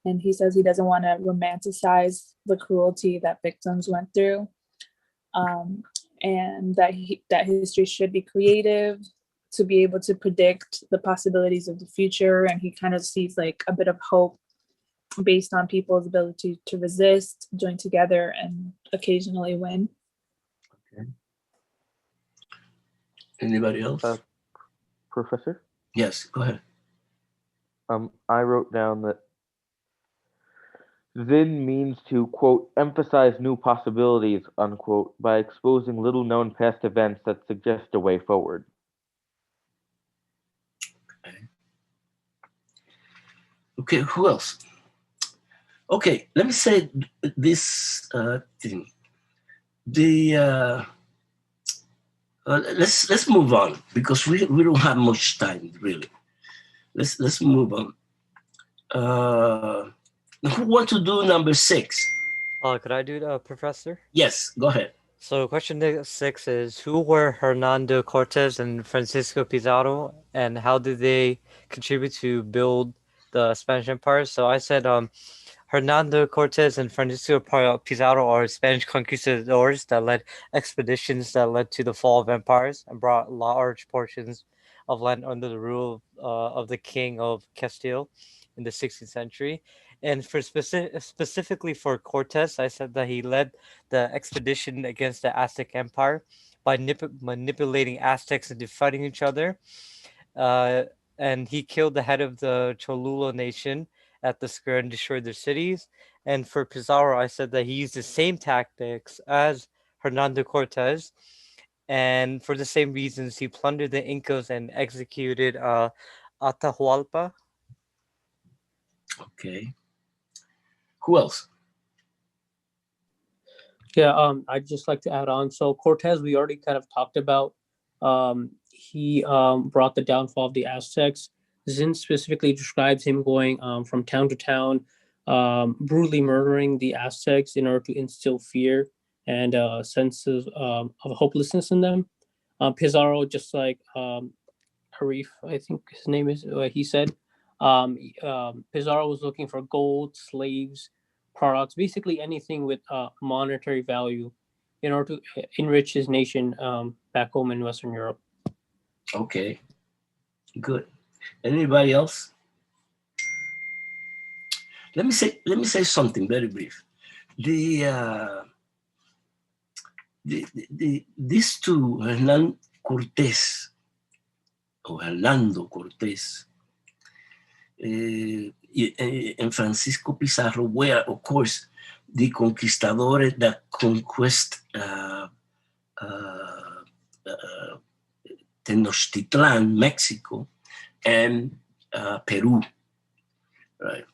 And he says he doesn't want to romanticize the cruelty that victims went through, and that history should be creative to be able to predict the possibilities of the future. And he kind of sees like a bit of hope based on people's ability to resist, join together, and occasionally win. Okay. Anybody else? Professor? Yes, go ahead. I wrote down that Zinn means to, quote, emphasize new possibilities, unquote, by exposing little known past events that suggest a way forward. Okay, who else? Okay, let me say this thing. Let's move on because we don't have much time really. Let's move on. Who want to do number 6? Could I do that, Professor? Yes, go ahead. So question 6 is, who were Hernando Cortez and Francisco Pizarro, and how did they contribute to build the Spanish Empire? So I said Hernando Cortez and Francisco Pizarro are Spanish conquistadors that led expeditions that led to the fall of empires and brought large portions of land under the rule of the King of Castile in the 16th century. And for specifically for Cortez, I said that he led the expedition against the Aztec Empire by manipulating Aztecs into fighting each other. And he killed the head of the Cholula nation at the square and destroyed their cities. And for Pizarro, I said that he used the same tactics as Hernando Cortez. And for the same reasons, he plundered the Incas and executed Atahualpa. Okay. Who else? Yeah, I'd just like to add on. So Cortez, we already kind of talked about. He brought the downfall of the Aztecs. Zinn specifically describes him going from town to town, brutally murdering the Aztecs in order to instill fear and a sense of hopelessness in them. Pizarro, just like Harif, I think his name is, he said, Pizarro was looking for gold, slaves, products, basically anything with monetary value in order to enrich his nation back home in Western Europe. Okay, good. Anybody else? Let me say something very brief. These two, Hernando Cortés and Francisco Pizarro, were, of course, the conquistadores that conquest Tenochtitlan, Mexico, and Peru, right?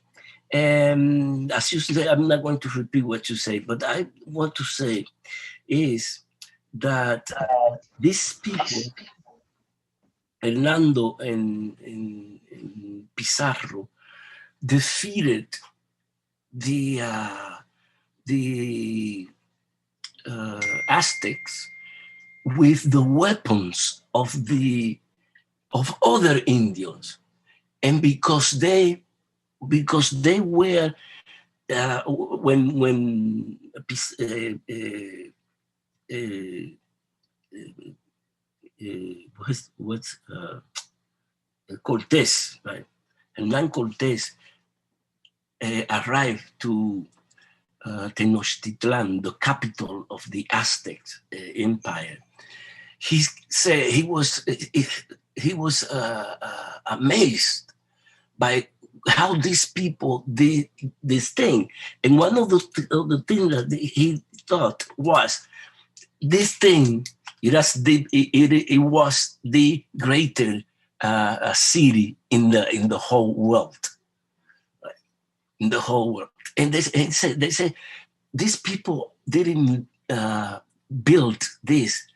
And as you say, I'm not going to repeat what you say, but I want to say is that these people, Hernando and Pizarro, defeated the Aztecs with the weapons of other Indians, and because they were when what's Cortés, right? Hernán Cortés arrived to Tenochtitlan, the capital of the Aztec Empire. He said he was amazed by how these people did this thing, and one of the things that he thought was this thing. It was the greater city in the whole world, right? In the whole world, and they say these people didn't build this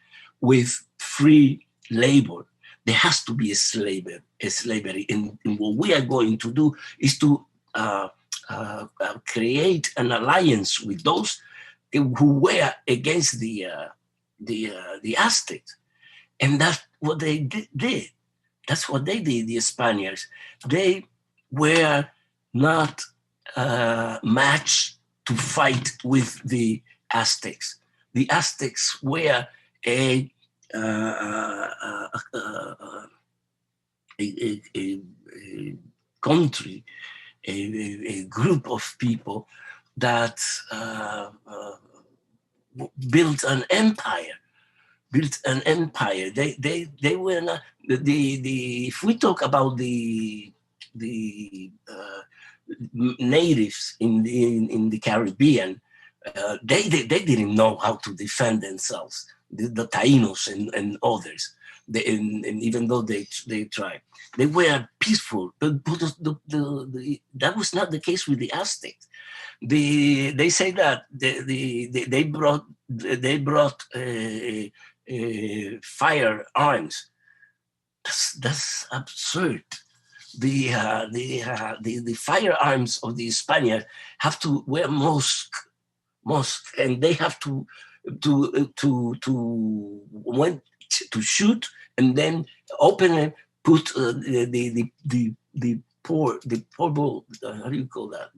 with free labor. There has to be a slavery. And what we are going to do is to create an alliance with those who were against the Aztecs. And that's what they did. That's what they did, the Spaniards. They were not matched to fight with the Aztecs. The Aztecs were a country, a group of people that built an empire. They were not if we talk about the natives in the Caribbean, they didn't know how to defend themselves. The Taínos and others, and even though they tried, they were peaceful. But that was not the case with the Aztecs. They say that they brought firearms. That's absurd. The firearms of the Spaniards have to wear mosque, and they have to shoot and then open and put the portable, how do you call that?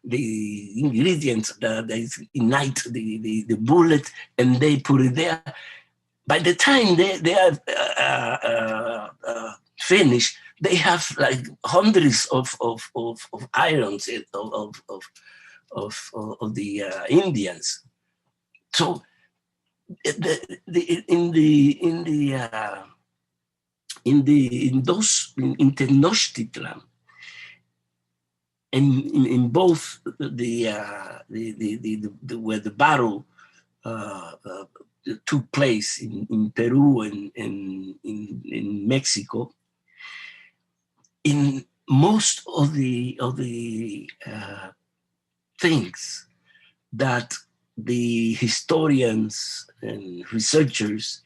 The ingredients that ignite the bullet, and they put it there. By the time they are finished, they have like hundreds of irons of the Indians. So in Tenochtitlan, in both where the battle took place in Peru and in Mexico, in most of the things that the historians and researchers,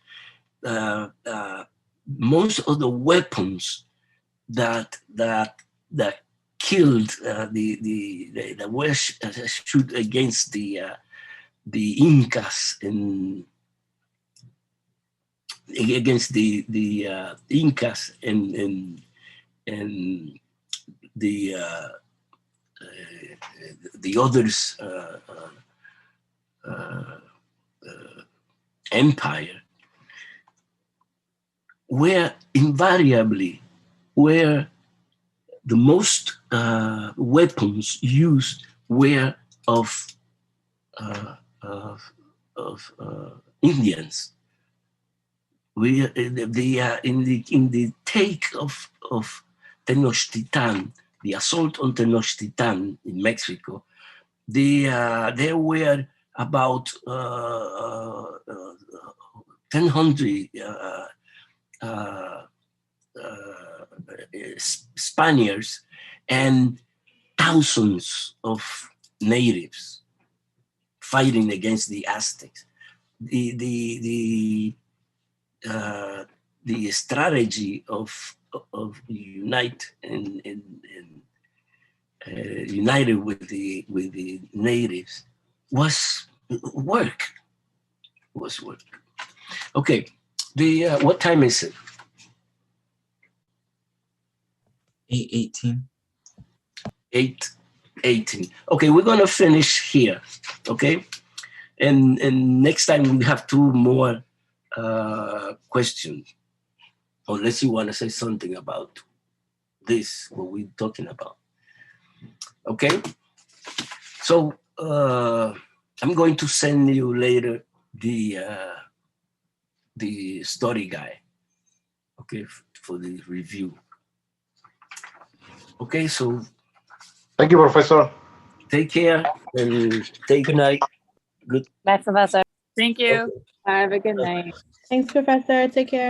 most of the weapons that killed that were shoot against the Incas and against the Incas and the others empire, were invariably where the most weapons used were of Indians. In the take of Tenochtitlan, the assault on Tenochtitlan in Mexico, there were about 1,000 Spaniards and thousands of natives fighting against the Aztecs. the strategy of unite and united with the natives was work. Okay, what time is it? 8:18. 8:18. Okay, we're gonna finish here. Okay, and next time we have two more questions. Unless you want to say something about this, what we're talking about. Okay, so I'm going to send you later the study guide. Okay, for the review. Okay, so thank you, Professor. Take care and good night. Good. Bye, Professor. Thank you. Have a good night. Thanks, Professor. Take care.